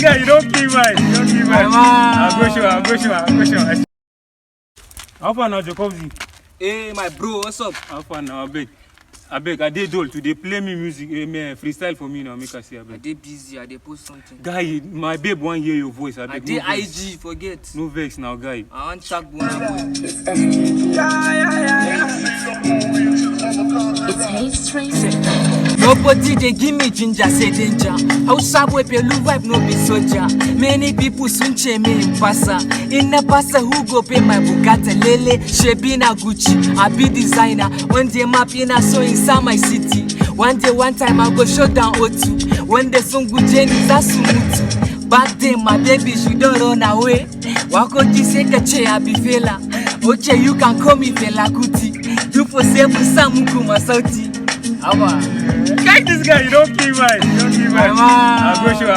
guy, you don't keep mine. You don't keep mine. I'll go show. How far now, Jacobzi? Hey, my bro, what's up? How far now, I beg, I did dull today. Play me music, freestyle for me now. Make us see, I beg. I did busy, I did post something. Guy, my babe won't hear your voice. I beg. I did IG, forget. No vex now, guy. I want tag Bona boy. It's Haze Tracy. Nobody they give me ginger, say danger. How subway pelu vibe no be soldier. Many people soon che me in passa. In a passa who go pay my Bugatti Lele, Shebina Gucci. I be designer. One day map in a so inside my city. One day one time I go shut down O2. When the song good Jenny Zasumutu. Back then my baby she don't run away. Wako jiseka che abi fela. Oche you can call me Fela Kuti. You for same Samuku Masauti. Guy, this guy, you don't keep mine. You don't keep mine. I'll go show.